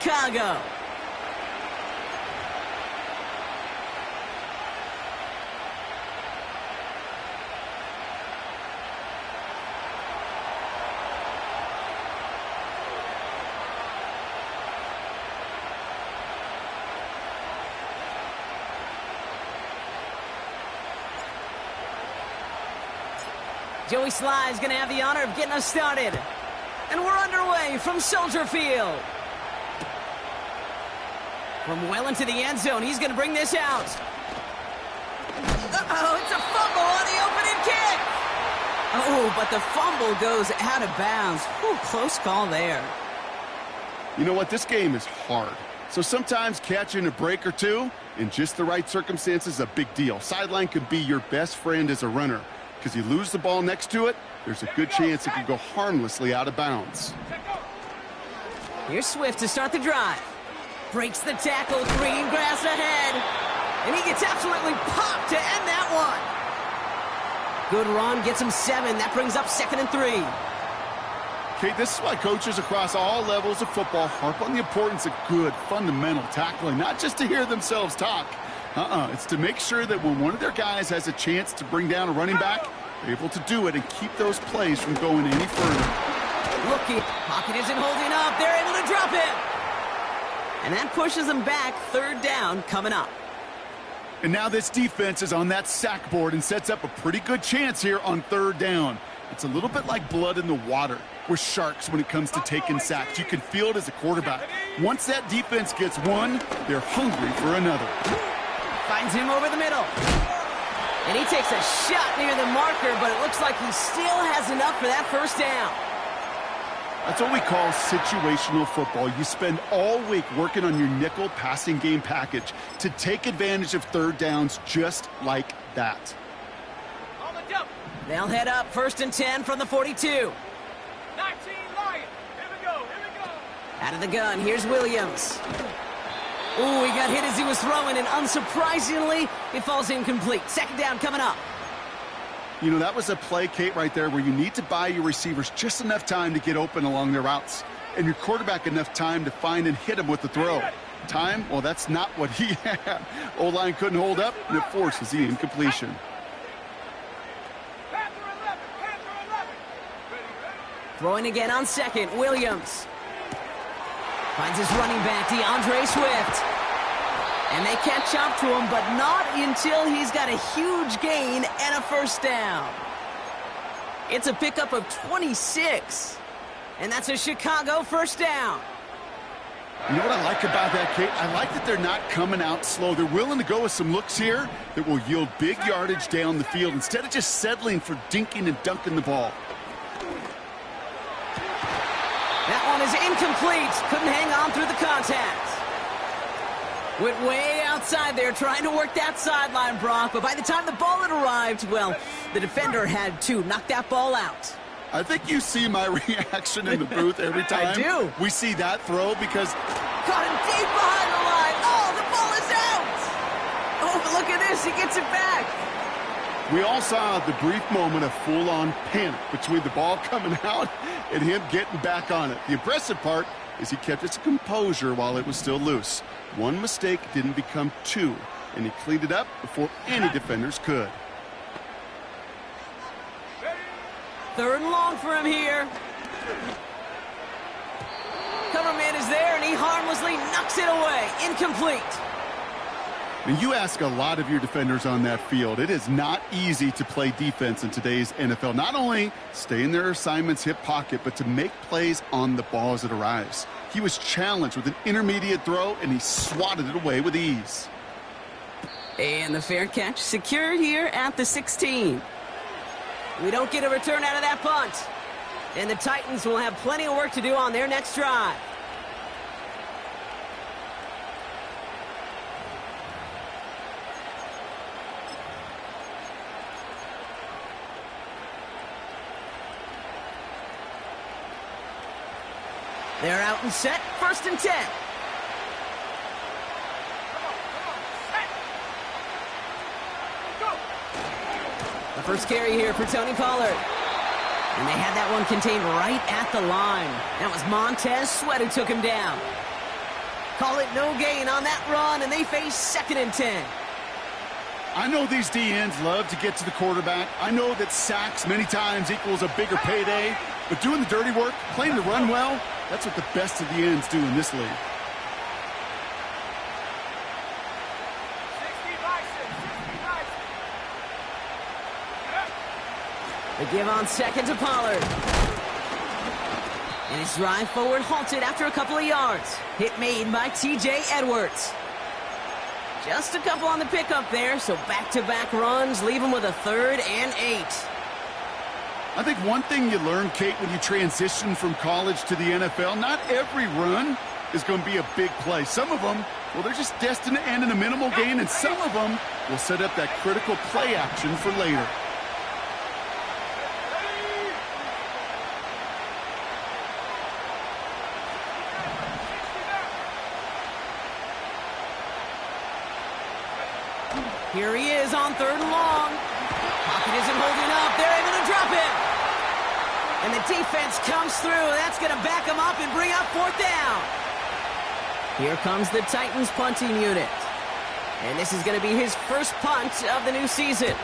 Chicago. Joey Sly is going to have the honor of getting us started. And we're underway from Soldier Field. From well into the end zone, he's going to bring this out. Uh-oh, it's a fumble on the opening kick. Oh, but the fumble goes out of bounds. Whew, close call there. You know what? This game is hard. So sometimes catching a break or two in just the right circumstances is a big deal. Sideline could be your best friend as a runner. Because you lose the ball next to it, there's a good chance it could go harmlessly out of bounds. Here's Swift to start the drive. Breaks the tackle, green grass ahead. And he gets absolutely popped to end that one. Good run, gets him 7. That brings up 2nd and 3. Okay, this is why coaches across all levels of football harp on the importance of good, fundamental tackling, not just to hear themselves talk. It's to make sure that when one of their guys has a chance to bring down a running back, they're able to do it and keep those plays from going any further. Rookie, pocket isn't holding up. They're able to drop it. And that pushes them back. 3rd down coming up. And now this defense is on that sack board and sets up a pretty good chance here on 3rd down. It's a little bit like blood in the water. We're sharks when it comes to taking sacks. You can feel it as a quarterback. Once that defense gets one, they're hungry for another. Finds him over the middle. And he takes a shot near the marker, but it looks like he still has enough for that 1st down. That's what we call situational football. You spend all week working on your nickel passing game package to take advantage of 3rd downs just like that. They'll head up 1st and 10 from the 42. 19 Lions. Here we go. Out of the gun, here's Williams. Ooh, he got hit as he was throwing, and unsurprisingly, it falls incomplete. 2nd down coming up. You know, that was a play, Kate, right there where you need to buy your receivers just enough time to get open along their routes, and your quarterback enough time to find and hit him with the throw. Time? Well, that's not what he had. O-line couldn't hold up, and it forces the incompletion. Throwing again on 2nd, Williams. Finds his running back, DeAndre Swift. And they catch up to him, but not until he's got a huge gain and a 1st down. It's a pickup of 26. And that's a Chicago 1st down. You know what I like about that, Kate? I like that they're not coming out slow. They're willing to go with some looks here that will yield big yardage down the field instead of just settling for dinking and dunking the ball. That one is incomplete. Couldn't hang on through the contact. Went way outside there trying to work that sideline, Brock. But by the time the ball had arrived, well, the defender had to knock that ball out. I think you see my reaction in the booth every time. I do. We see that throw because... Got him deep behind the line. Oh, the ball is out. Oh, but look at this. He gets it back. We all saw the brief moment of full-on panic between the ball coming out and him getting back on it. The impressive part is he kept his composure while it was still loose. One mistake didn't become 2, and he cleaned it up before any defenders could. 3rd and long for him here. Cover man is there, and he harmlessly knocks it away. Incomplete. And you ask a lot of your defenders on that field. It is not easy to play defense in today's NFL. Not only stay in their assignment's hip pocket, but to make plays on the ball as it arrives. He was challenged with an intermediate throw, and he swatted it away with ease. And the fair catch secured here at the 16. We don't get a return out of that punt. And the Titans will have plenty of work to do on their next drive. They're out and set. 1st and 10. The first carry here for Tony Pollard. And they had that one contained right at the line. That was Montez Sweat who took him down. Call it no gain on that run, and they face 2nd and 10. I know these D-ends love to get to the quarterback. I know that sacks many times equals a bigger payday, but doing the dirty work, playing the run well, that's what the best of the ends do in this league. 60 by 6, 60 by 6. The give on 2nd to Pollard. And his drive forward halted after a couple of yards. Hit made by T.J. Edwards. Just a couple on the pickup there, so back-to-back runs leave him with a 3rd and 8. I think one thing you learn, Kate, when you transition from college to the NFL, not every run is going to be a big play. Some of them, well, they're just destined to end in a minimal gain, and some of them will set up that critical play action for later. Here he is on 3rd and long. Pocket isn't holding up. They're able to drop him. And the defense comes through. That's going to back him up and bring up 4th down. Here comes the Titans punting unit. And this is going to be his first punt of the new season.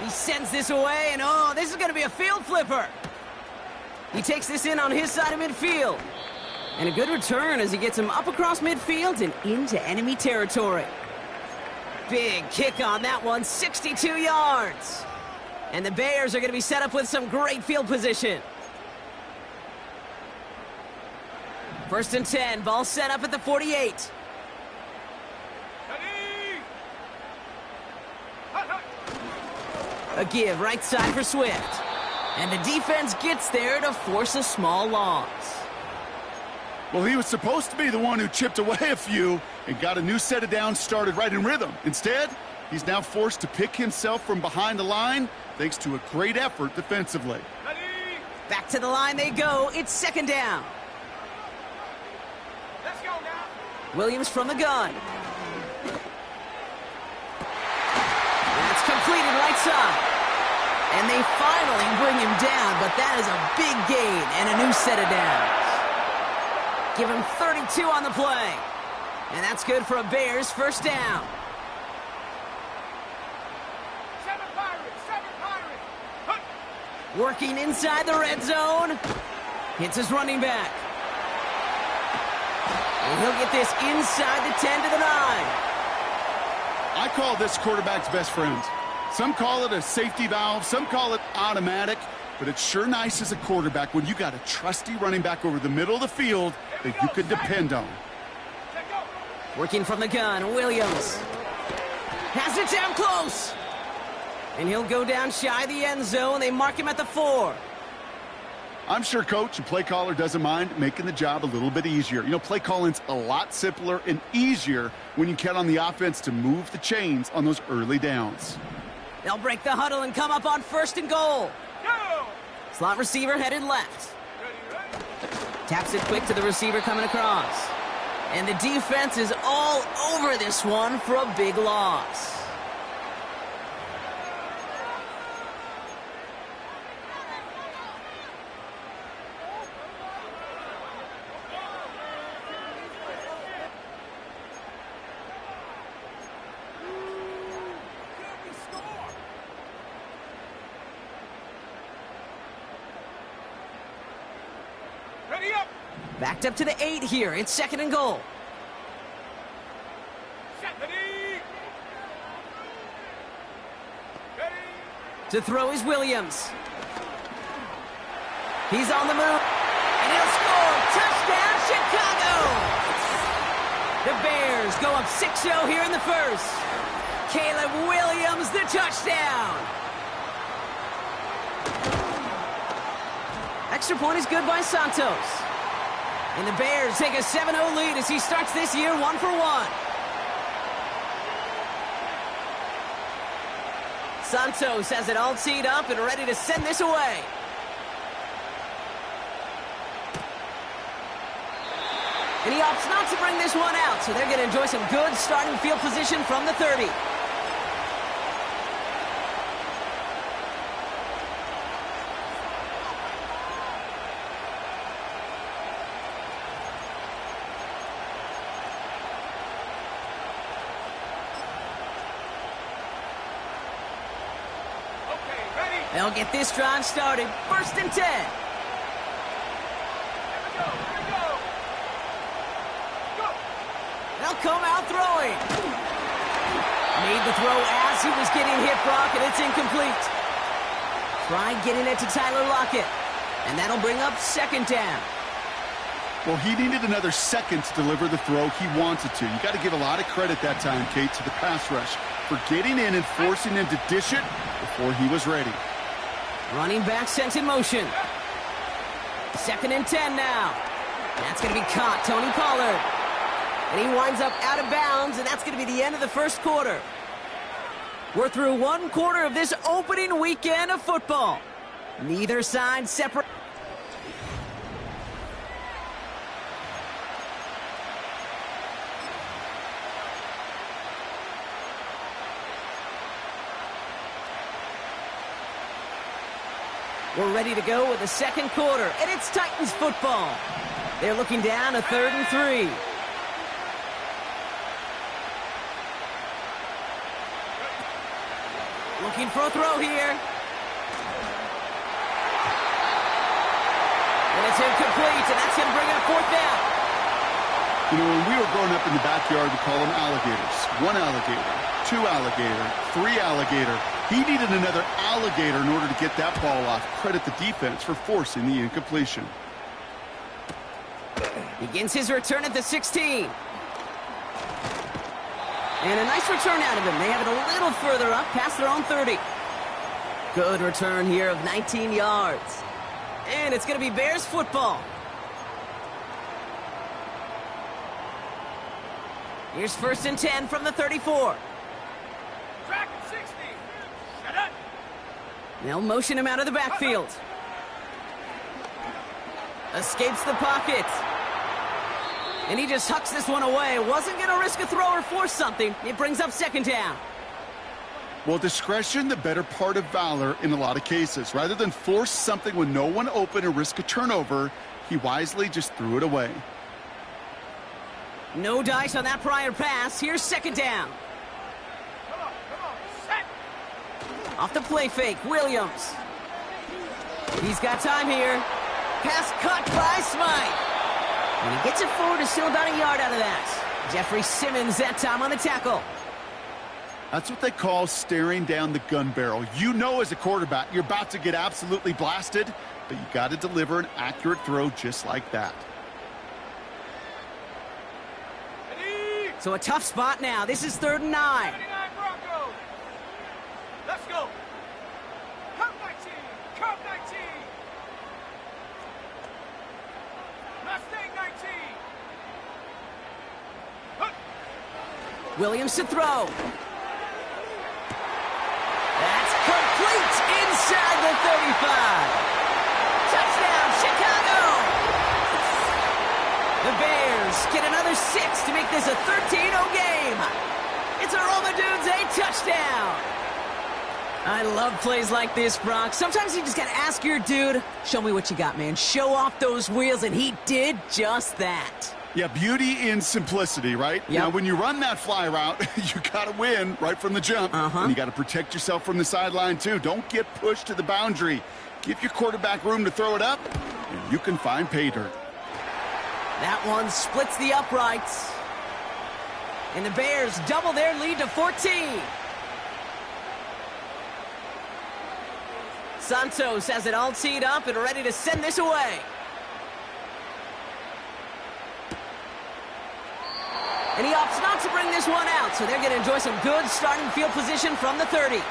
He sends this away, and oh, this is going to be a field flipper. He takes this in on his side of midfield. And a good return as he gets him up across midfield and into enemy territory. Big kick on that one, 62 yards. And the Bears are going to be set up with some great field position. 1st and 10, ball set up at the 48. A give right side for Swift. And the defense gets there to force a small loss. Well, he was supposed to be the one who chipped away a few and got a new set of downs started right in rhythm. Instead, he's now forced to pick himself from behind the line thanks to a great effort defensively. Back to the line they go. It's 2nd down. Let's go now. Williams from the gun. That's completed right side. And they finally bring him down, but that is a big gain and a new set of downs. Give him 32 on the play. And that's good for a Bears 1st down. 7 Pirates, 7 Pirates. Working inside the red zone. Hits his running back. And he'll get this inside the 10 to the 9. I call this quarterback's best friend. Some call it a safety valve, some call it automatic, but it's sure nice as a quarterback when you got a trusty running back over the middle of the field that you could depend on. Working from the gun, Williams. Has it down close. And he'll go down shy of the end zone. They mark him at the 4. I'm sure coach and play caller doesn't mind making the job a little bit easier. You know, play calling's a lot simpler and easier when you count on the offense to move the chains on those early downs. They'll break the huddle and come up on 1st and goal. Go! Slot receiver headed left. Taps it quick to the receiver coming across. And the defense is all over this one for a big loss. Ready up! Backed up to the 8 here. It's 2nd and goal. Set, ready! Ready! To throw is Williams. He's on the move. And he'll score. Touchdown, Chicago! The Bears go up 6-0 here in the 1st. Caleb Williams, the touchdown. Extra point is good by Santos. And the Bears take a 7-0 lead as he starts this year 1 for 1. Santos has it all teed up and ready to send this away. And he opts not to bring this one out, so they're going to enjoy some good starting field position from the 30. They'll get this drive started. 1st and 10. Here we go. Here we go. Go. They'll come out throwing. Made the throw as he was getting hit, Brock, and it's incomplete. Try getting it to Tyler Lockett, and that'll bring up 2nd down. Well, he needed another second to deliver the throw he wanted to. You got to give a lot of credit that time, Kate, to the pass rush for getting in and forcing him to dish it before he was ready. Running back sent in motion. 2nd and 10 now. That's going to be caught, Tony Pollard. And he winds up out of bounds, and that's going to be the end of the 1st quarter. We're through 1 quarter of this opening weekend of football. Neither side separate. We're ready to go with the 2nd quarter, and it's Titans football. They're looking down a 3rd and 3. Looking for a throw here. And it's incomplete, and that's going to bring it a 4th down. You know, when we were growing up in the backyard, we call them alligators. 1 alligator, 2 alligator, 3 alligator. He needed another alligator in order to get that ball off. Credit the defense for forcing the incompletion. Begins his return at the 16. And a nice return out of him. They have it a little further up, past their own 30. Good return here of 19 yards. And it's going to be Bears football. Here's 1st and 10 from the 34. Track at 60. Shut up. They'll motion him out of the backfield. Escapes the pocket. And he just hucks this one away. Wasn't going to risk a throw or force something. It brings up 2nd down. Well, discretion, the better part of valor in a lot of cases. Rather than force something with no one open and risk a turnover, he wisely just threw it away. No dice on that prior pass. Here's 2nd down. Come on, set. Off the play fake, Williams. He's got time here. Pass caught by Smythe. And he gets it forward to still about a yard out of that. Jeffrey Simmons that time on the tackle. That's what they call staring down the gun barrel. You know as a quarterback, you're about to get absolutely blasted, but you got to deliver an accurate throw just like that. Ready? So a tough spot now. This is 3rd and 9. 79 Broncos. Let's go. Come 19. Come 19. Mustang 19. Huh. Williams to throw. That's complete inside the 35. Touchdown, Chicago! The Bears get another 6 to make this a 13-0 game. It's a Roma Dudes a touchdown. I love plays like this, Brock. Sometimes you just got to ask your dude, show me what you got, man. Show off those wheels, and he did just that. Yeah, beauty in simplicity, right? Yep. Now, when you run that fly route, you got to win right from the jump. And you got to protect yourself from the sideline, too. Don't get pushed to the boundary. Give your quarterback room to throw it up, and you can find pay dirt. That one splits the uprights. And the Bears double their lead to 14. Santos has it all teed up and ready to send this away. And he opts not to bring this one out, so they're going to enjoy some good starting field position from the 30.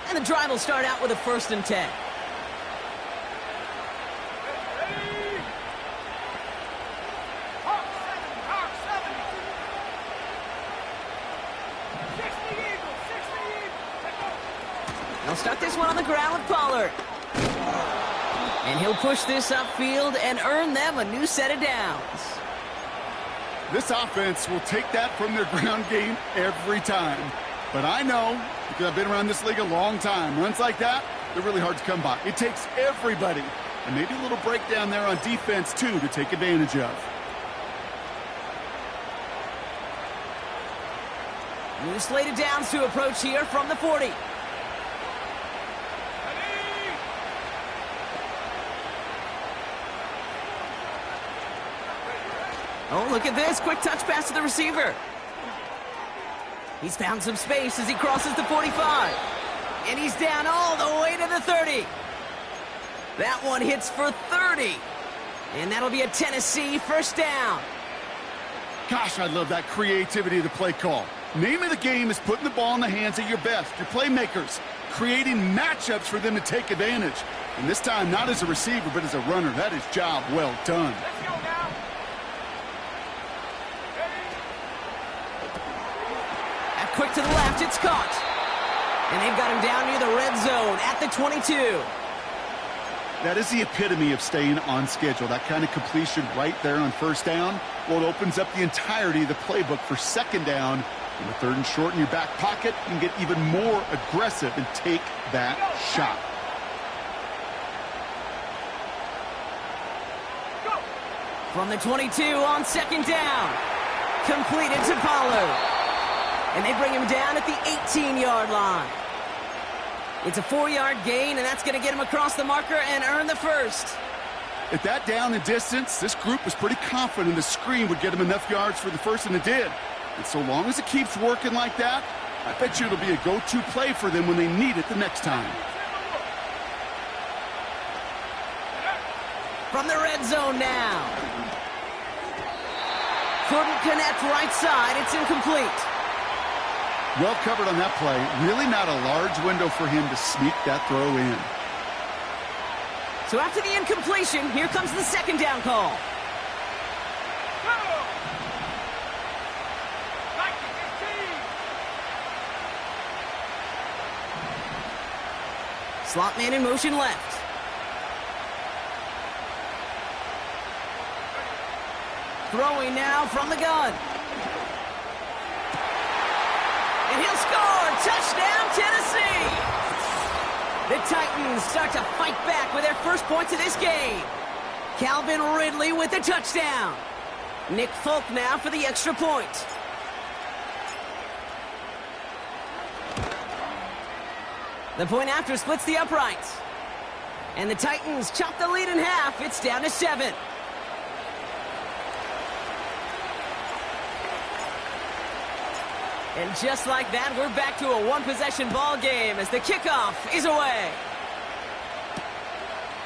And the drive will start out with a 1st and 10. Ready? Hawk 7. 60 Eagles. 60 Eagles. Let's go. They'll start this one on the ground with Pollard. And he'll push this upfield and earn them a new set of downs. This offense will take that from their ground game every time. But I know, because I've been around this league a long time, runs like that, they're really hard to come by. It takes everybody. And maybe a little breakdown there on defense, too, to take advantage of. New slated downs to approach here from the 40. Oh, look at this. Quick touch pass to the receiver. He's found some space as he crosses the 45. And he's down all the way to the 30. That one hits for 30. And that'll be a Tennessee first down. Gosh, I love that creativity of the play call. Name of the game is putting the ball in the hands of your best, your playmakers, creating matchups for them to take advantage. And this time, not as a receiver, but as a runner. That is job well done. Let's go now. Quick to the left, it's caught. And they've got him down near the red zone at the 22. That is the epitome of staying on schedule. That kind of completion right there on first down. Well, it opens up the entirety of the playbook for second down. In the third and short in your back pocket, you can get even more aggressive and take that shot. From the 22 on second down. Completed to Pollard. And they bring him down at the 18-yard line. It's a 4-yard gain, and that's going to get him across the marker and earn the first. At that down and distance, this group was pretty confident the screen would get him enough yards for the first, and it did. And so long as it keeps working like that, I bet you it'll be a go-to play for them when they need it the next time. From the red zone now. Couldn't connect right side. It's incomplete. Well covered on that play. Really not a large window for him to sneak that throw in. So after the incompletion, here comes the second down call. Slot man in motion left. Throwing now from the gun. And he'll score! Touchdown, Tennessee! The Titans start to fight back with their first points of this game. Calvin Ridley with the touchdown. Nick Folk now for the extra point. The point after splits the uprights. And the Titans chop the lead in half. It's down to 7. And just like that, we're back to a one-possession ball game as the kickoff is away.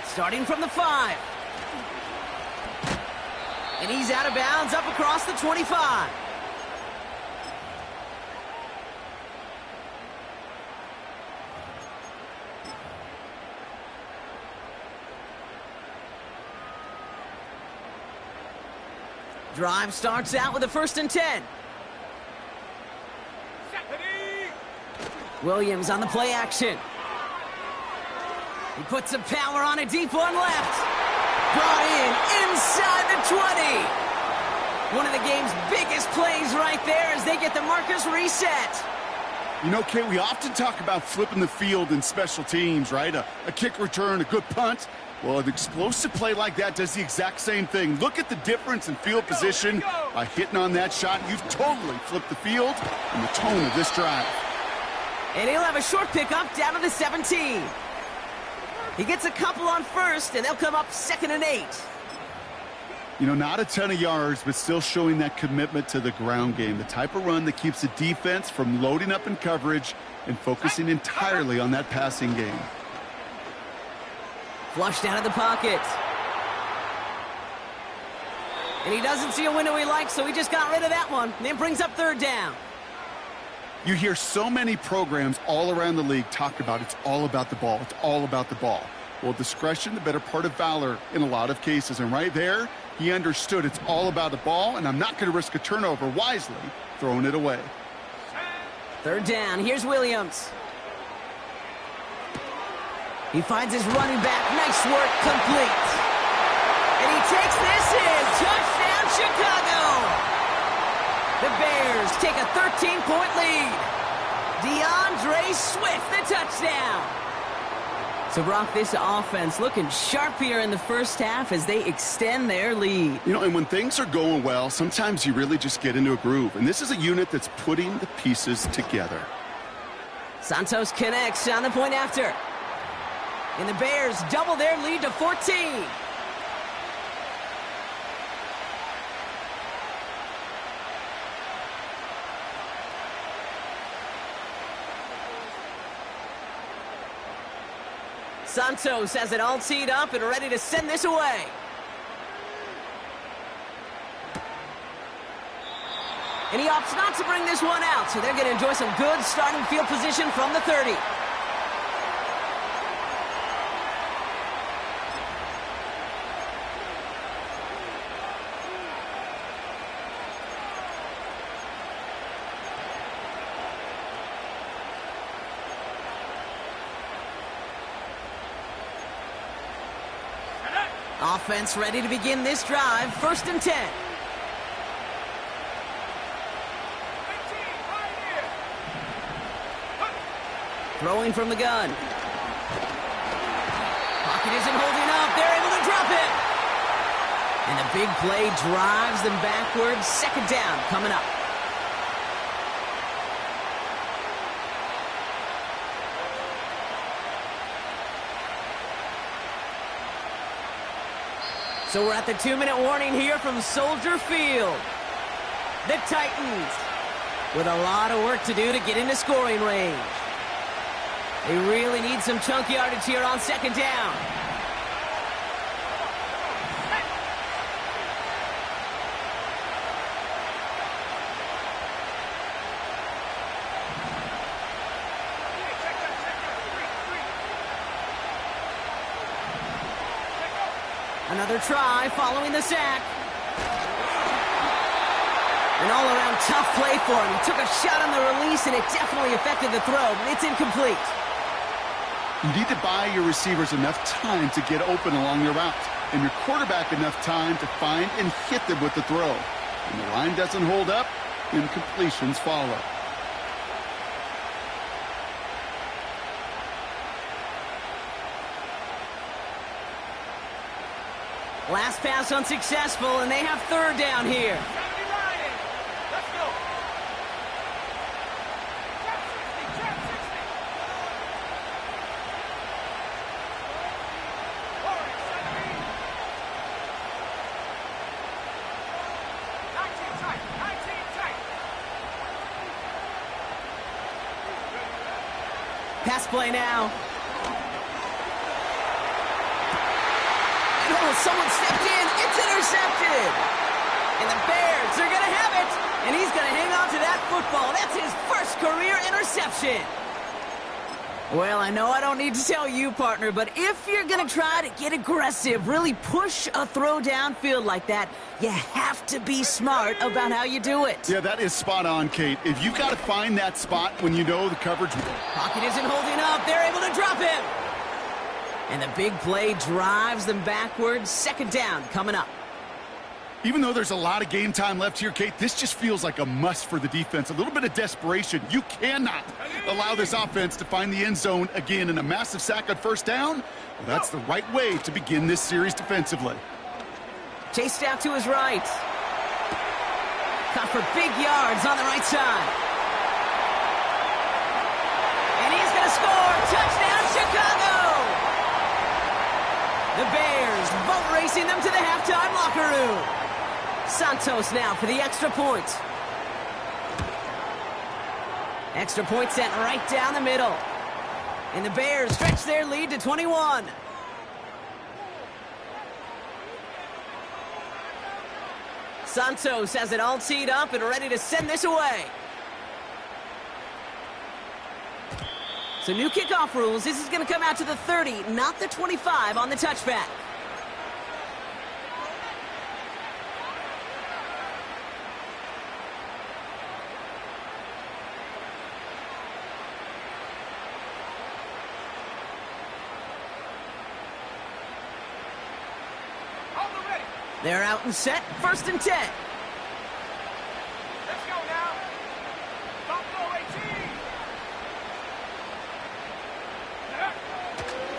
Starting from the 5. And he's out of bounds up across the 25. Drive starts out with a 1st and 10. Williams on the play action. He puts some power on a deep one left. Brought in inside the 20. One of the game's biggest plays right there as they get the markers reset. You know, Kate, we often talk about flipping the field in special teams, right? A kick return, a good punt. Well, an explosive play like that does the exact same thing. Look at the difference in field position by hitting on that shot. You've totally flipped the field and the tone of this drive. And he'll have a short pickup down to the 17. He gets a couple on first, and they'll come up 2nd and 8. You know, not a ton of yards, but still showing that commitment to the ground game. The type of run that keeps the defense from loading up in coverage and focusing entirely on that passing game. Flushed out of the pocket. And he doesn't see a window he likes, so he just got rid of that one. And then brings up 3rd down. You hear so many programs all around the league talk about it's all about the ball. It's all about the ball. Well, discretion, the better part of valor in a lot of cases. And right there, he understood it's all about the ball, and I'm not going to risk a turnover, wisely throwing it away. 3rd down. Here's Williams. He finds his running back. Nice work, complete. And he takes this in. Touchdown, Chicago! The Bears take a 13-point lead. DeAndre Swift, the touchdown. So, Brock, this offense looking sharp here in the first half as they extend their lead. You know, and when things are going well, sometimes you really just get into a groove. And this is a unit that's putting the pieces together. Santos connects on the point after. And the Bears double their lead to 14. Santos has it all teed up and ready to send this away. And he opts not to bring this one out, so they're going to enjoy some good starting field position from the 30. Offense ready to begin this drive. 1st and 10. Throwing from the gun. Pocket isn't holding up. They're able to drop it. And the big play drives them backwards. 2nd down coming up. So we're at the 2-minute warning here from Soldier Field. The Titans with a lot of work to do to get into scoring range. They really need some chunk yardage here on 2nd down. Another try following the sack. An all-around tough play for him. He took a shot on the release, and it definitely affected the throw, but it's incomplete. You need to buy your receivers enough time to get open along their route, and your quarterback enough time to find and hit them with the throw. When the line doesn't hold up, incompletions follow. Last pass unsuccessful, and they have 3rd down here. Let's go. Trap 19 tight. 19 tight. Pass play now. Oh, someone stepped in. It's intercepted. And the Bears are going to have it. And he's going to hang on to that football. That's his first career interception. Well, I know I don't need to tell you, partner, but if you're going to try to get aggressive, really push a throw downfield like that, you have to be smart about how you do it. Yeah, that is spot on, Kate. If you've got to find that spot when you know the coverage... Pocket isn't holding up. They're able to drop him. And the big play drives them backwards. 2nd down coming up. Even though there's a lot of game time left here, Kate, this just feels like a must for the defense. A little bit of desperation. You cannot allow this offense to find the end zone again, in a massive sack on 1st down. Well, that's the right way to begin this series defensively. Chased out to his right. Caught for big yards on the right side. And he's going to score. Touchdown, Chicago! The Bears boat racing them to the halftime locker room. Santos now for the extra point. Extra point sent right down the middle. And the Bears stretch their lead to 21. Santos has it all teed up and ready to send this away. So new kickoff rules. This is going to come out to the 30, not the 25 on the touchback. They're out and set, 1st and 10. Let's go now. Top goal 18.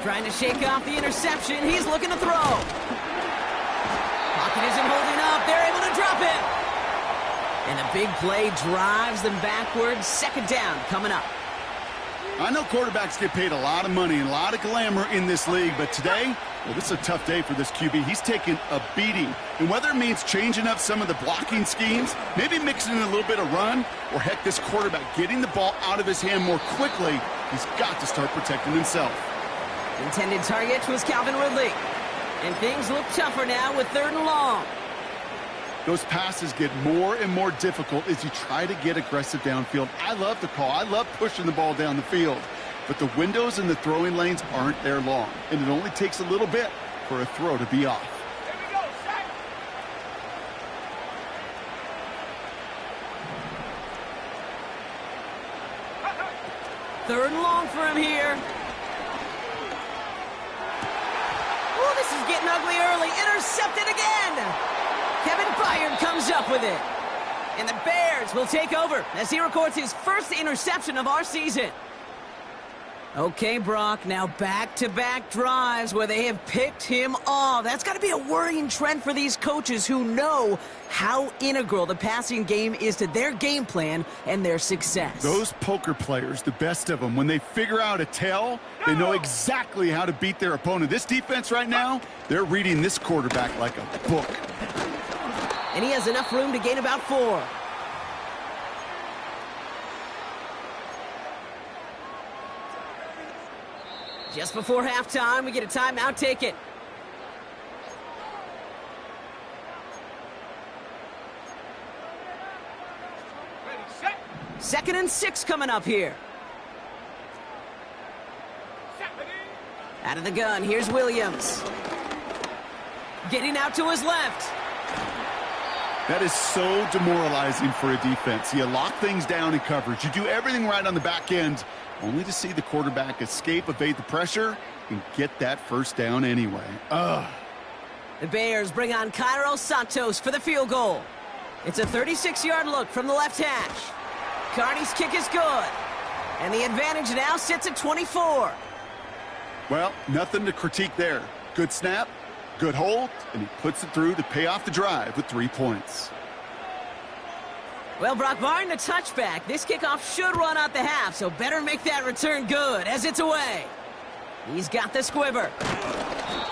Trying to shake off the interception. He's looking to throw. Pocket isn't holding up. They're able to drop it. And a big play drives them backwards. 2nd down coming up. I know quarterbacks get paid a lot of money and a lot of glamour in this league, but today, well, this is a tough day for this QB. He's taking a beating. And whether it means changing up some of the blocking schemes, maybe mixing in a little bit of run, or heck, this quarterback getting the ball out of his hand more quickly, he's got to start protecting himself. Intended target was Calvin Ridley. And things look tougher now with 3rd and long. Those passes get more and more difficult as you try to get aggressive downfield. I love the call. I love pushing the ball down the field. But the windows in the throwing lanes aren't there long. And it only takes a little bit for a throw to be off. Here we go, set. 3rd and long for him here. Oh, this is getting ugly early. Intercepted again. Kevin Byard comes up with it. And the Bears will take over as he records his 1st interception of our season. Okay, Brock, now back-to-back drives where they have picked him off. That's got to be a worrying trend for these coaches who know how integral the passing game is to their game plan and their success. Those poker players, the best of them, when they figure out a tell, they know exactly how to beat their opponent. This defense right now, they're reading this quarterback like a book. And he has enough room to gain about 4. Just before halftime, we get a timeout taken. Ready, set. 2nd and 6 coming up here. Set. Ready. Out of the gun, here's Williams. Getting out to his left. That is so demoralizing for a defense. You lock things down in coverage. You do everything right on the back end, only to see the quarterback escape, evade the pressure, and get that 1st down anyway. Ugh. The Bears bring on Cairo Santos for the field goal. It's a 36-yard look from the left hash. Carney's kick is good. And the advantage now sits at 24. Well, nothing to critique there. Good snap, good hold, and he puts it through to pay off the drive with 3 points. Well, Brock, barring the touchback, this kickoff should run out the half, so better make that return good as it's away. He's got the squibber.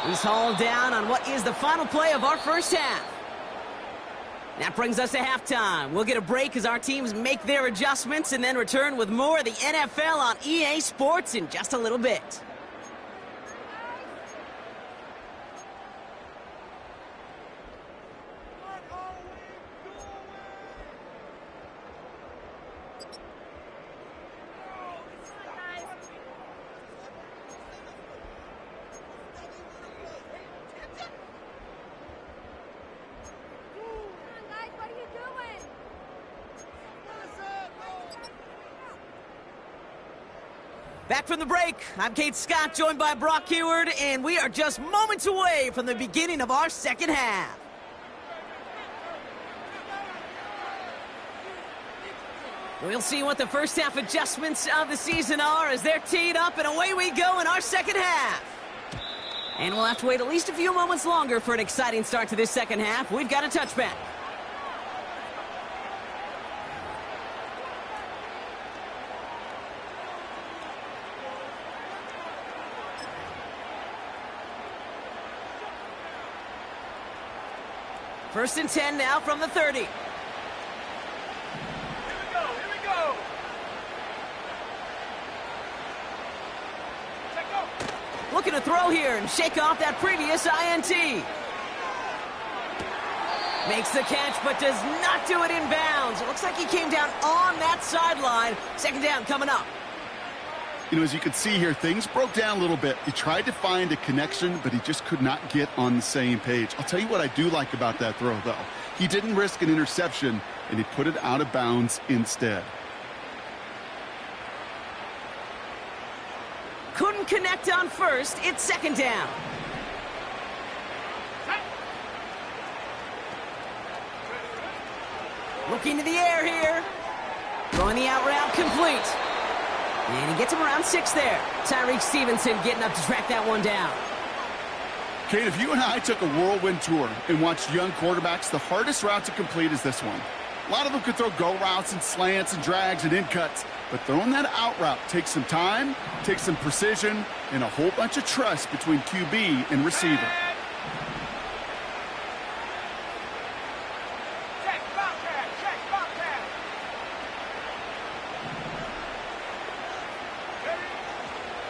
He's hauled down on what is the final play of our 1st half. That brings us to halftime. We'll get a break as our teams make their adjustments and then return with more of the NFL on EA Sports in just a little bit. Back from the break, I'm Kate Scott, joined by Brock Heward, and we are just moments away from the beginning of our 2nd half. We'll see what the 1st half adjustments of the season are as they're teed up, and away we go in our 2nd half. And we'll have to wait at least a few moments longer for an exciting start to this 2nd half. We've got a touchback. First and 10 now from the 30. Here we go. Check go. Looking to throw here and shake off that previous INT. Makes the catch, but does not do it in bounds. It looks like he came down on that sideline. 2nd down coming up. You know, as you can see here, things broke down a little bit. He tried to find a connection, but he just could not get on the same page. I'll tell you what I do like about that throw, though. He didn't risk an interception, and he put it out of bounds instead. Couldn't connect on first. It's 2nd down. Looking to the air here. Throwing the out route complete. And he gets him around 6 there. Tyreek Stevenson getting up to track that one down. Kate, if you and I took a whirlwind tour and watched young quarterbacks, the hardest route to complete is this one. A lot of them could throw go routes and slants and drags and in cuts, but throwing that out route takes some time, takes some precision, and a whole bunch of trust between QB and receiver. Check, Bobcat, check, Bobcat.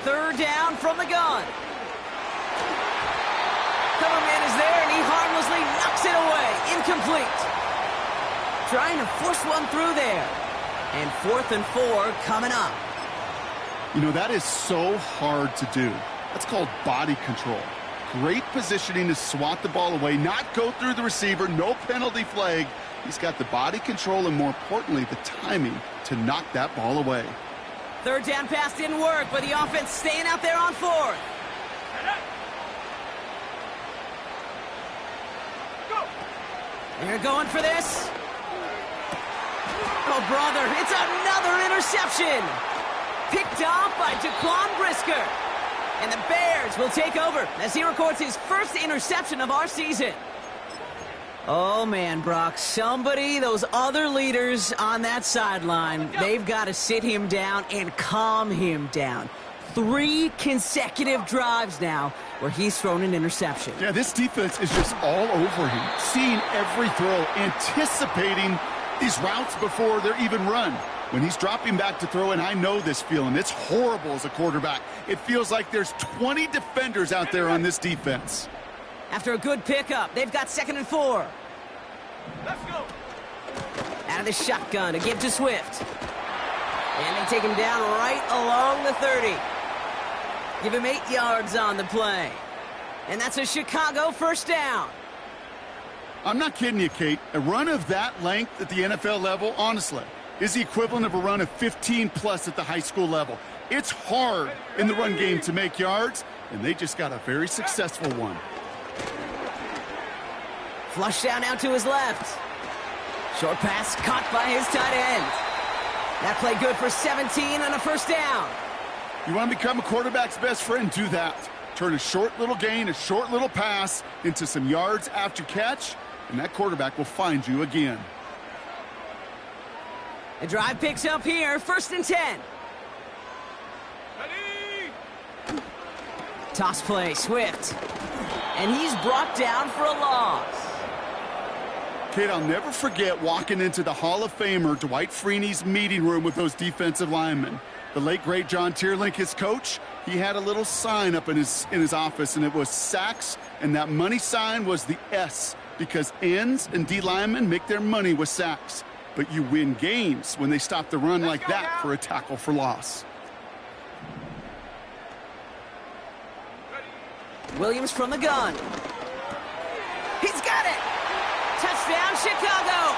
Third down from the gun. Cover man is there, and he harmlessly knocks it away. Incomplete. Trying to force one through there. And 4th and 4 coming up. You know, that is so hard to do. That's called body control. Great positioning to swat the ball away, not go through the receiver, no penalty flag. He's got the body control and, more importantly, the timing to knock that ball away. Third down pass didn't work, but the offense staying out there on 4th. Go. They're going for this. Oh, brother, it's another interception. Picked off by Jaquan Brisker. And the Bears will take over as he records his first interception of our season. Oh, man, Brock, those other leaders on that sideline, they've got to sit him down and calm him down. 3 consecutive drives now where he's thrown an interception. Yeah, this defense is just all over him, seeing every throw, anticipating these routes before they're even run. When he's dropping back to throw, and I know this feeling, it's horrible as a quarterback. It feels like there's 20 defenders out there on this defense. After a good pickup, they've got 2nd and 4. Let's go. Out of the shotgun to give to Swift. And they take him down right along the 30. Give him 8 yards on the play. And that's a Chicago first down. I'm not kidding you, Kate. A run of that length at the NFL level, honestly, is the equivalent of a run of 15-plus at the high school level. It's hard in the run game to make yards, and they just got a very successful one. Flush down now to his left. Short pass caught by his tight end. That play good for 17 and a first down. You want to become a quarterback's best friend? Do that. Turn a short little gain, a short little pass into some yards after catch, and that quarterback will find you again. The drive picks up here, 1st and 10. Ready. Toss play, Swift. And he's brought down for a loss. Kate, I'll never forget walking into the Hall of Famer Dwight Freeney's meeting room with those defensive linemen. The late, great John Tierlink, his coach, he had a little sign up in his office, and it was sacks, and that money sign was the S, because ends and D linemen make their money with sacks. But you win games when they stop the run like that for a tackle for loss. Williams from the gun. He's got it! Touchdown, Chicago!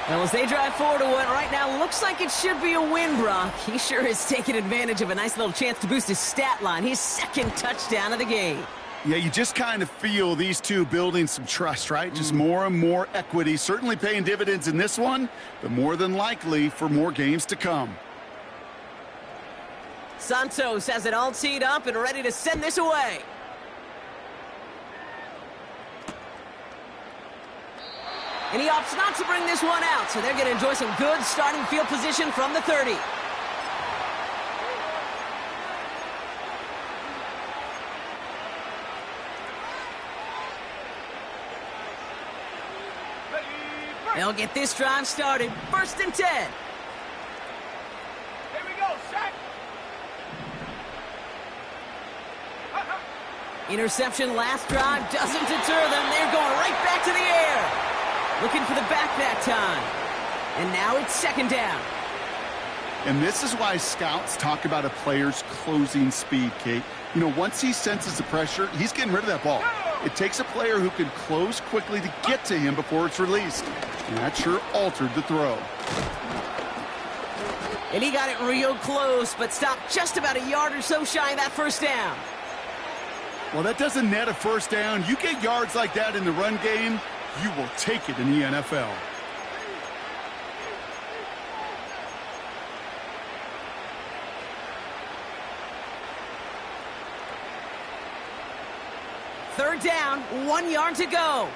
Well, as they drive forward to what right now looks like it should be a win, Brock, he sure has taken advantage of a nice little chance to boost his stat line. His 2nd touchdown of the game. Yeah, you just kind of feel these two building some trust, right? Just more and more equity. Certainly paying dividends in this one, but more than likely for more games to come. Santos has it all teed up and ready to send this away. And he opts not to bring this one out, so they're going to enjoy some good starting field position from the 30. They'll get this drive started. 1st and 10. Here we go, sack. Interception last drive doesn't deter them. They're going right back to the air. Looking for the back time. And now it's 2nd down. And this is why scouts talk about a player's closing speed, Kate. You know, once he senses the pressure, he's getting rid of that ball. It takes a player who can close quickly to get to him before it's released. And that sure altered the throw. And he got it real close, but stopped just about a yard or so shy of that first down. Well, that doesn't net a first down. You get yards like that in the run game, you will take it in the NFL. Third down, 1 yard to go.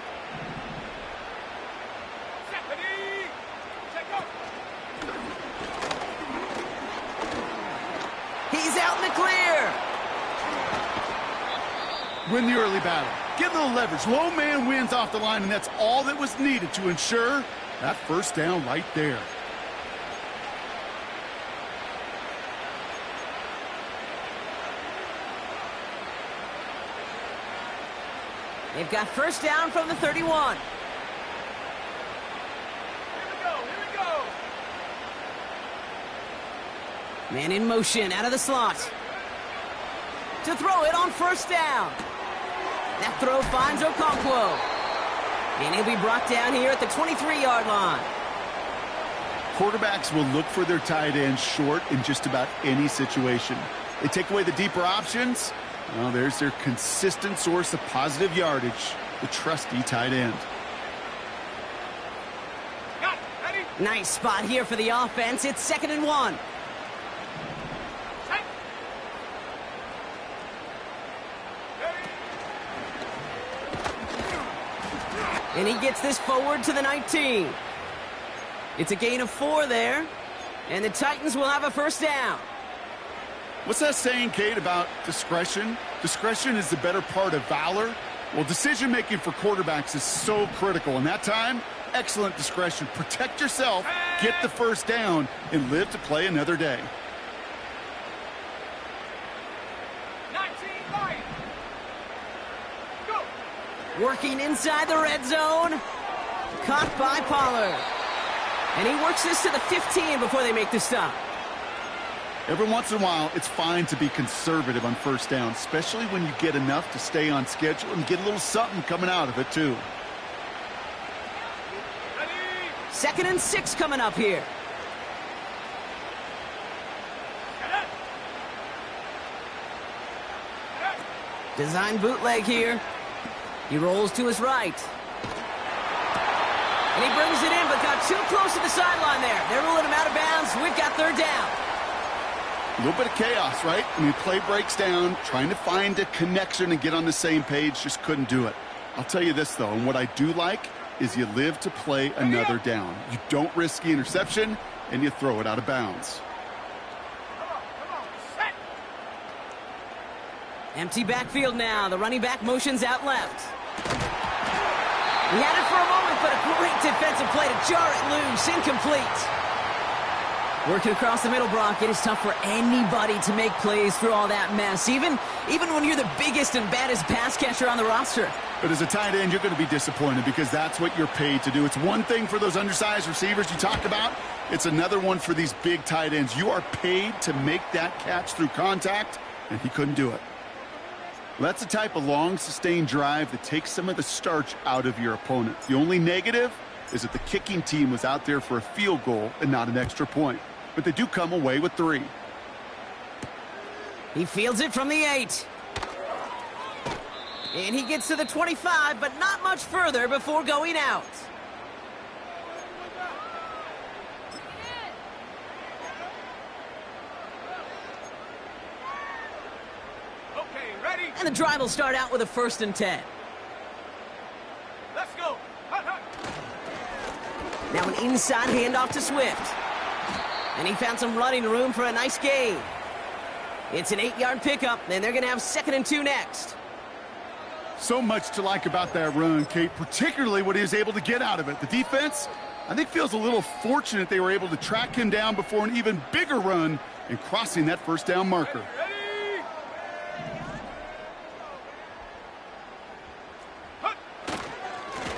He's out in the clear. Win the early battle. Get a little leverage. Low man wins off the line, and that's all that was needed to ensure that first down right there. They've got first down from the 31. Here we go. Man in motion out of the slot. To throw it on first down. That throw finds Okonkwo. And he'll be brought down here at the 23-yard line. Quarterbacks will look for their tight end short in just about any situation. They take away the deeper options. Well, there's their consistent source of positive yardage, the trusty tight end. Got it. Ready? Nice spot here for the offense. It's 2nd and 1. Set. And he gets this forward to the 19. It's a gain of 4 there. And the Titans will have a first down. What's that saying, Kate, about discretion? Discretion is the better part of valor. Well, decision-making for quarterbacks is so critical. In that time, excellent discretion. Protect yourself, get the first down, and live to play another day. 19 Lions. Go. Working inside the red zone. Caught by Pollard. And he works this to the 15 before they make the stop. Every once in a while, it's fine to be conservative on first down, especially when you get enough to stay on schedule and get a little something coming out of it, too. Ready? 2nd and 6 coming up here. Set it. Design bootleg here. He rolls to his right. And he brings it in, but got too close to the sideline there. They're ruling him out of bounds. We've got third down. A little bit of chaos, right? I mean, play breaks down, trying to find a connection and get on the same page, just couldn't do it. I'll tell you this, though, and what I do like is you live to play another down. You don't risk the interception, and you throw it out of bounds. Come on. Set. Empty backfield now. The running back motions out left. He had it for a moment, but a great defensive play to jar it loose. Incomplete. Working across the middle, Brock, it is tough for anybody to make plays through all that mess, even when you're the biggest and baddest pass catcher on the roster. But as a tight end, you're going to be disappointed because that's what you're paid to do. It's one thing for those undersized receivers you talked about. It's another one for these big tight ends. You are paid to make that catch through contact, and he couldn't do it. Well, that's the type of long, sustained drive that takes some of the starch out of your opponent. The only negative is that the kicking team was out there for a field goal and not an extra point. But they do come away with 3. He fields it from the 8. And he gets to the 25, but not much further before going out. Okay, ready? And the drive will start out with a 1st and 10. Let's go. Hut, hut. Now an inside handoff to Swift. And he found some running room for a nice gain. It's an 8-yard pickup, and they're going to have 2nd and 2 next. So much to like about that run, Kate, particularly what he was able to get out of it. The defense, I think, feels a little fortunate they were able to track him down before an even bigger run and crossing that first down marker. Ready? Hut.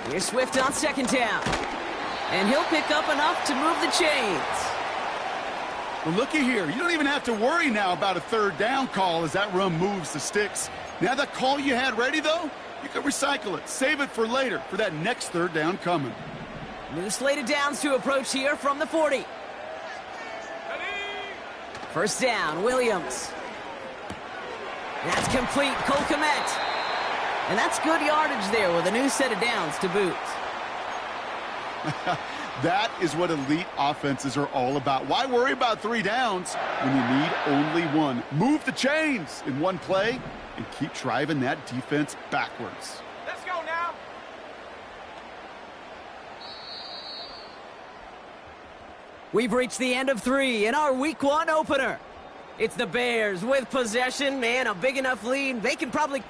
Here's Swift on 2nd down. And he'll pick up enough to move the chains. Well, looky here. You don't even have to worry now about a 3rd down call as that run moves the sticks. Now that call you had ready, though, you can recycle it. Save it for later for that next 3rd down coming. New slated downs to approach here from the 40. Ready? First down, Williams. That's complete, Cole Kmet. And that's good yardage there with a new set of downs to boot. That is what elite offenses are all about. Why worry about 3 downs when you need only 1? Move the chains in one play, and keep driving that defense backwards. Let's go now. We've reached the end of 3 in our Week 1 opener. It's the Bears with possession and a big enough lead. They can probably...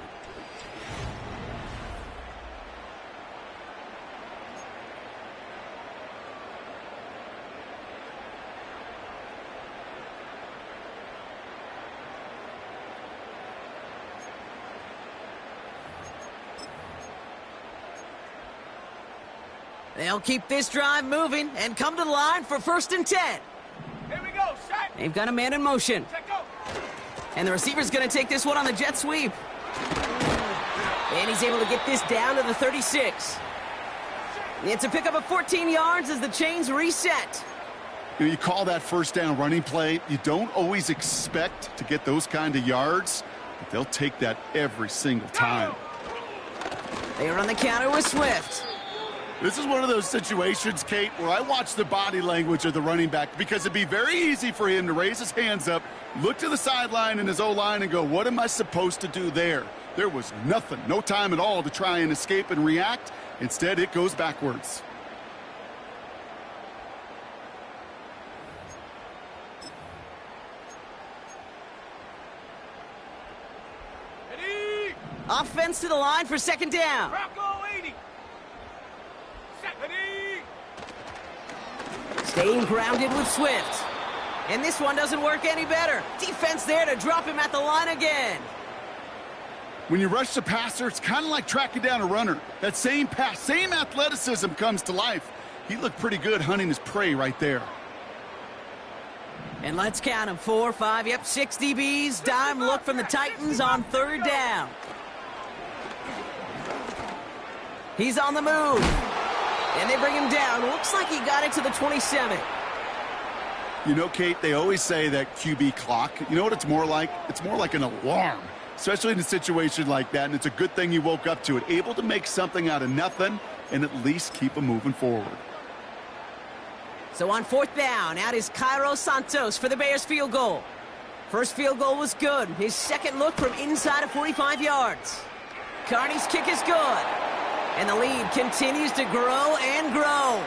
They'll keep this drive moving and come to the line for 1st and 10. Here we go. Set. They've got a man in motion. Set, go. And the receiver's going to take this one on the jet sweep. And he's able to get this down to the 36. It's a pickup of 14 yards as the chains reset. You call that first down running play. You don't always expect to get those kind of yards, but they'll take that every single time. They run the counter with Swift. This is one of those situations, Kate, where I watch the body language of the running back because it'd be very easy for him to raise his hands up, look to the sideline in his O-line and go, what am I supposed to do there? There was nothing, no time at all to try and escape and react. Instead, it goes backwards. Ready. Offense to the line for 2nd down. Bronco 80. Set. Ready. Staying grounded with Swift. And this one doesn't work any better. Defense there to drop him at the line again. When you rush the passer, it's kind of like tracking down a runner. That same pass, same athleticism comes to life. He looked pretty good hunting his prey right there. And let's count them. 4, 5, yep, 6 DBs. Dime look from the Titans on 3rd down. He's on the move. And they bring him down. Looks like he got it to the 27. You know, Kate, they always say that QB clock, you know what it's more like? It's more like an alarm, especially in a situation like that, and it's a good thing you woke up to it, able to make something out of nothing and at least keep them moving forward. So on 4th down, out is Cairo Santos for the Bears field goal. First field goal was good. His second look from inside of 45 yards. Carney's kick is good. And the lead continues to grow and grow.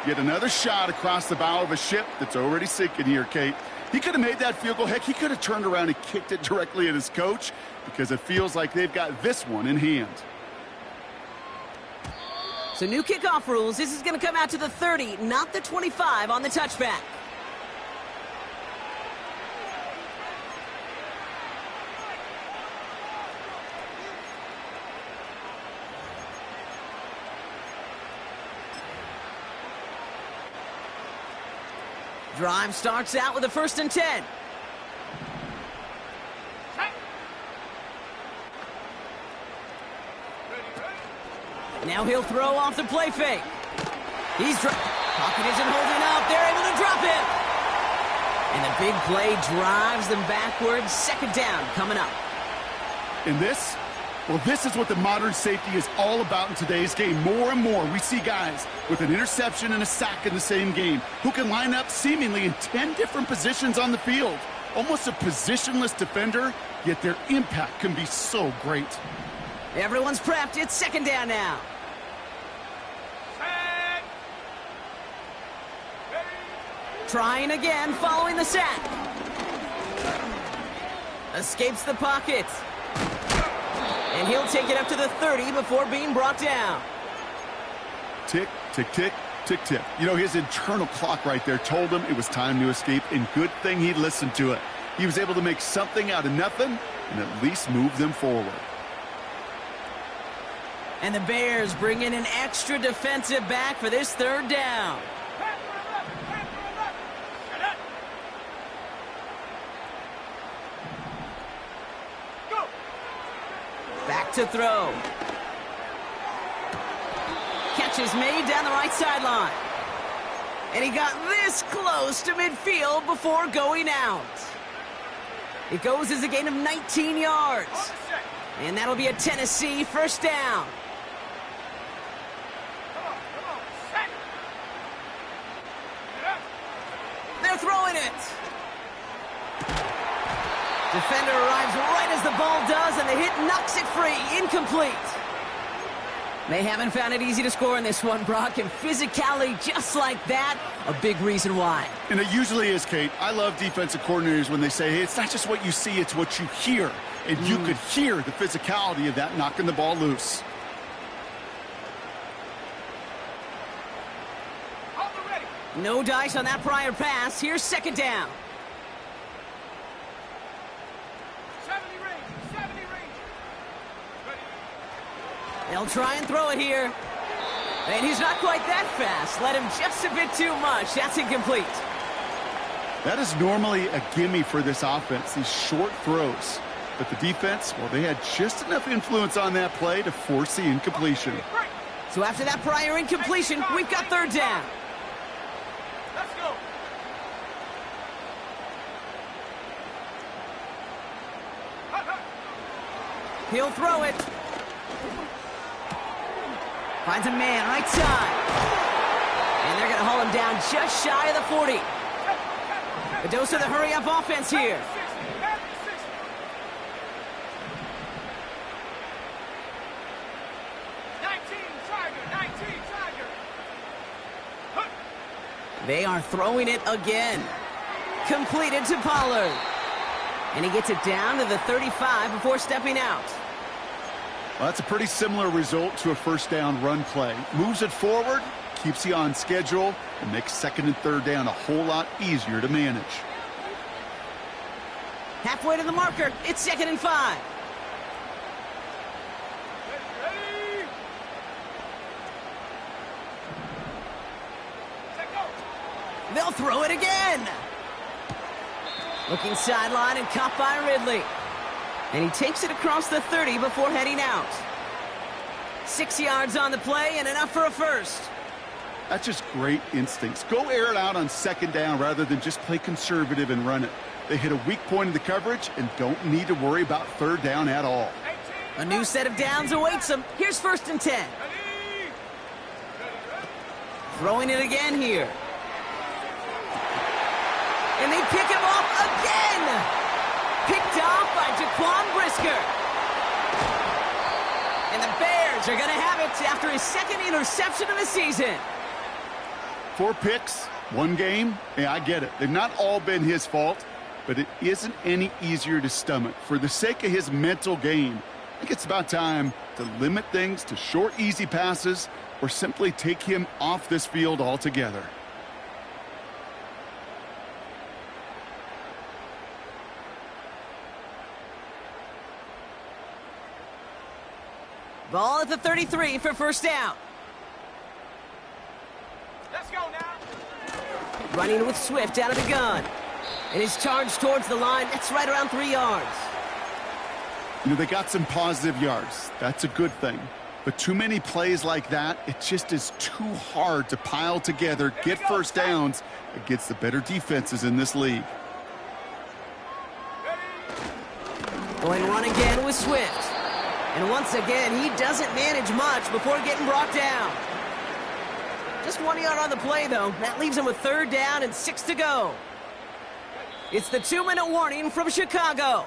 Yet another shot across the bow of a ship that's already sinking here, Kate. He could have made that field goal. Heck, he could have turned around and kicked it directly at his coach because it feels like they've got this one in hand. So new kickoff rules. This is going to come out to the 30, not the 25 on the touchback. Drive starts out with a 1st and 10. Now he'll throw off the play fake. Pocket isn't holding up. They're able to drop him. And the big play drives them backwards. 2nd down coming up. And this? Well, this is what the modern safety is all about in today's game. More and more, we see guys with an interception and a sack in the same game who can line up seemingly in 10 different positions on the field. Almost a positionless defender, yet their impact can be so great. Everyone's prepped. It's 2nd down now. Set. Ready. Trying again following the sack. Escapes the pocket. And he'll take it up to the 30 before being brought down. Tick, tick, tick, tick, tick. You know, his internal clock right there told him it was time to escape, and good thing he listened to it. He was able to make something out of nothing and at least move them forward. And the Bears bring in an extra defensive back for this 3rd down. Back to throw. Catch is made down the right sideline. And he got this close to midfield before going out. It goes as a gain of 19 yards. And that'll be a Tennessee 1st down. Set. They're throwing it. Defender arrives right as the ball does, and the hit knocks it free. Incomplete. They haven't found it easy to score in this one, Brock, and physicality just like that, a big reason why. And it usually is, Kate. I love defensive coordinators when they say, hey, it's not just what you see, it's what you hear. And you could hear the physicality of that knocking the ball loose. No dice on that prior pass. Here's second down. 70 range. They'll try and throw it here. And he's not quite that fast. Let him just a bit too much. That's incomplete. That is normally a gimme for this offense, these short throws. But the defense, well, they had just enough influence on that play to force the incompletion. So after that prior incompletion, we've got third down. Let's go. He'll throw it. Finds a man, right side. And they're going to haul him down just shy of the 40. A dose of the hurry-up offense here. They are throwing it again. Completed to Pollard. And he gets it down to the 35 before stepping out. Well, that's a pretty similar result to a first down run play. Moves it forward, keeps you on schedule, and makes second and third down a whole lot easier to manage. Halfway to the marker, it's second and 5. They'll throw it again. Looking sideline and caught by Ridley. And he takes it across the 30 before heading out. 6 yards on the play and enough for a first. That's just great instincts. Go air it out on second down rather than just play conservative and run it. They hit a weak point in the coverage and don't need to worry about third down at all. A new set of downs awaits them. Here's first and 10. Throwing it again here. And they pick him off again. Picked off by Jaquan Brisker. And the Bears are going to have it after his second interception of the season. 4 picks, 1 game. Yeah, I get it. They've not all been his fault, but it isn't any easier to stomach. For the sake of his mental game, I think it's about time to limit things to short, easy passes or simply take him off this field altogether. Ball at the 33 for first down. Let's go now. Running with Swift out of the gun. And his charge towards the line, that's right around 3 yards. You know, they got some positive yards. That's a good thing. But too many plays like that, it just is too hard to pile together, get first downs against the better defenses in this league. Going to run again with Swift. And once again, he doesn't manage much before getting brought down. Just 1 yard on the play, though. That leaves him with third down and 6 to go. It's the 2-minute warning from Chicago.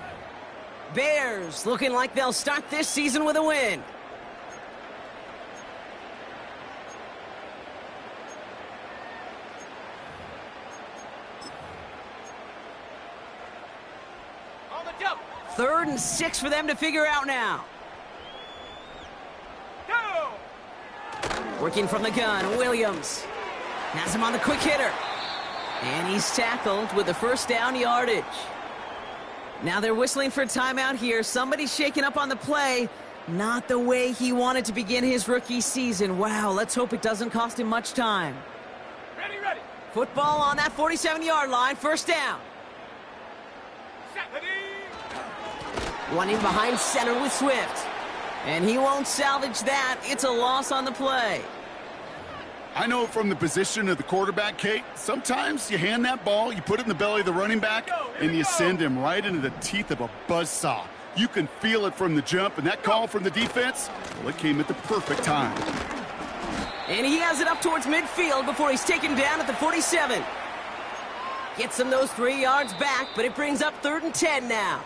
Bears looking like they'll start this season with a win. On the double. 3rd and 6 for them to figure out now. Go. Working from the gun, Williams has him on the quick hitter. And he's tackled with the first down yardage. Now they're whistling for a timeout here. Somebody's shaking up on the play. Not the way he wanted to begin his rookie season. Wow, let's hope it doesn't cost him much time. Ready. Football on that 47-yard line, first down. Set. Ready. Running behind center with Swift. And he won't salvage that. It's a loss on the play. I know from the position of the quarterback, Kate, sometimes you hand that ball, you put it in the belly of the running back, and you send him right into the teeth of a buzzsaw. You can feel it from the jump, and that call from the defense, well, it came at the perfect time. And he has it up towards midfield before he's taken down at the 47. Gets them those 3 yards back, but it brings up 3rd and 10 now.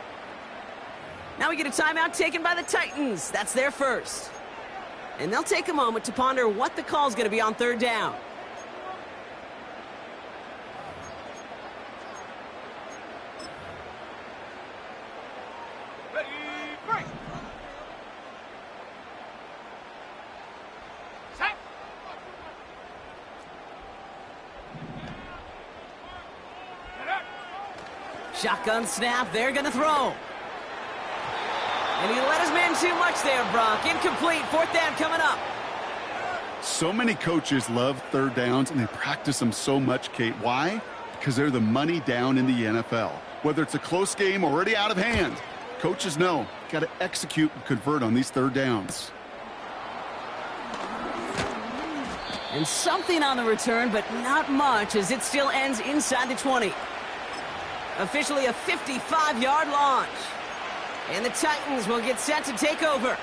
Now we get a timeout taken by the Titans. That's their first. And they'll take a moment to ponder what the call's going to be on 3rd down. Ready, break. Set. Get up. Shotgun snap, they're going to throw. And he let his man too much there, Brock. Incomplete, 4th down coming up. So many coaches love 3rd downs, and they practice them so much, Kate. Why? Because they're the money down in the NFL. Whether it's a close game already out of hand, coaches know, got to execute and convert on these 3rd downs. And something on the return, but not much, as it still ends inside the 20. Officially a 55-yard launch. And the Titans will get set to take over.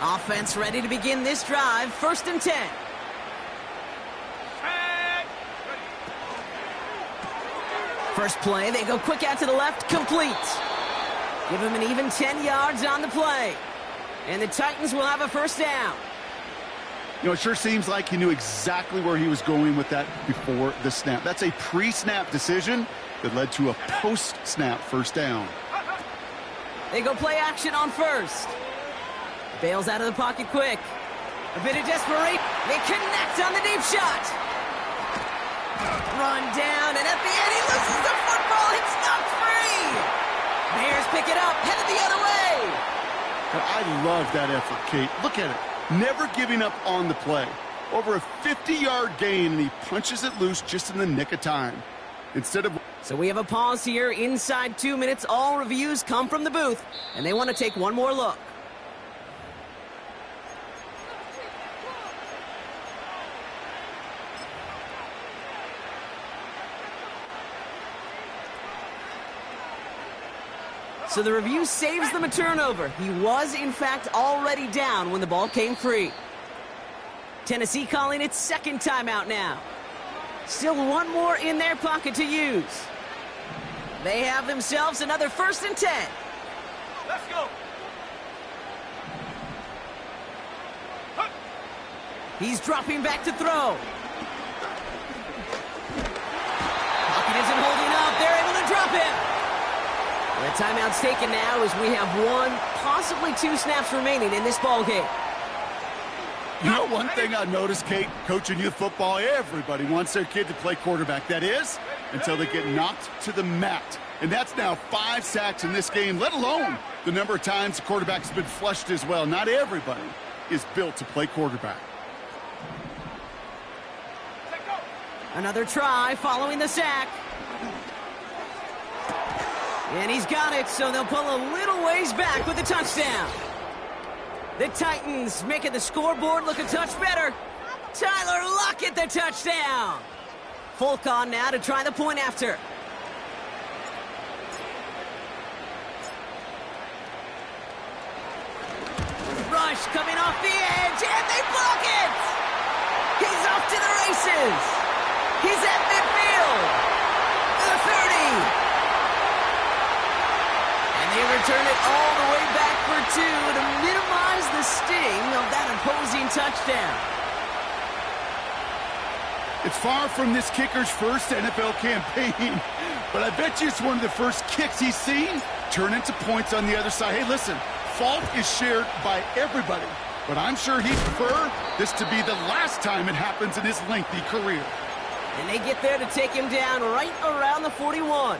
Offense ready to begin this drive. 1st and 10. Set. Ready. First play, they go quick out to the left, complete. Give him an even 10 yards on the play. And the Titans will have a 1st down. You know, it sure seems like he knew exactly where he was going with that before the snap. That's a pre-snap decision that led to a post-snap 1st down. They go play action on 1st. Bails out of the pocket quick. A bit of desperation. They connect on the deep shot. Run down, and at the end he loses the football. It's knocked free. Bears pick it up, headed the other way. I love that effort, Kate. Look at it. Never giving up on the play. Over a 50-yard gain, and he punches it loose just in the nick of time. Instead of... So we have a pause here inside 2 minutes. All reviews come from the booth, and they want to take one more look. So the review saves them a turnover. He was, in fact, already down when the ball came free. Tennessee calling its 2nd timeout now. Still one more in their pocket to use. They have themselves another 1st and 10. Let's go. He's dropping back to throw. Pocket isn't holding up. They're able to drop him. The timeout's taken now as we have 1, possibly 2 snaps remaining in this ball game. You know, one thing I noticed, Kate, coaching youth football, everybody wants their kid to play quarterback. That is, until they get knocked to the mat. And that's now 5 sacks in this game, let alone the number of times the quarterback's been flushed as well. Not everybody is built to play quarterback. Another try following the sack. And he's got it, so they'll pull a little ways back with the touchdown. The Titans making the scoreboard look a touch better. Tyler Lockett, the touchdown. Folk on now to try the point after. Rush coming off the edge, and they block it. He's off to the races. He's at midfield. The 30. They return it all the way back for 2 to minimize the sting of that opposing touchdown. It's far from this kicker's first NFL campaign, but I bet you it's one of the first kicks he's seen turn into points on the other side. Hey, listen, fault is shared by everybody, but I'm sure he'd prefer this to be the last time it happens in his lengthy career. And they get there to take him down right around the 41.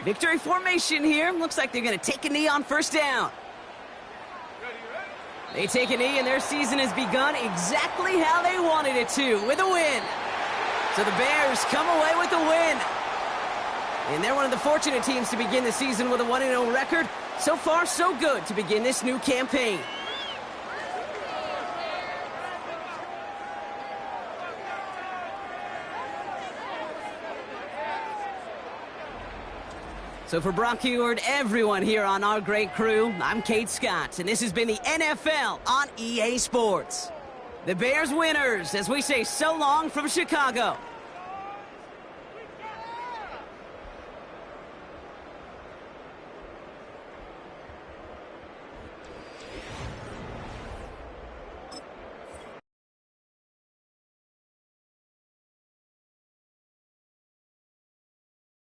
Victory formation here. Looks like they're going to take a knee on 1st down. They take a knee, and their season has begun exactly how they wanted it to, with a win. So the Bears come away with a win. And they're one of the fortunate teams to begin the season with a 1-0 record. So far, so good to begin this new campaign. So for Brock Ewart, everyone here on our great crew, I'm Kate Scott, and this has been the NFL on EA Sports. The Bears winners, as we say so long from Chicago.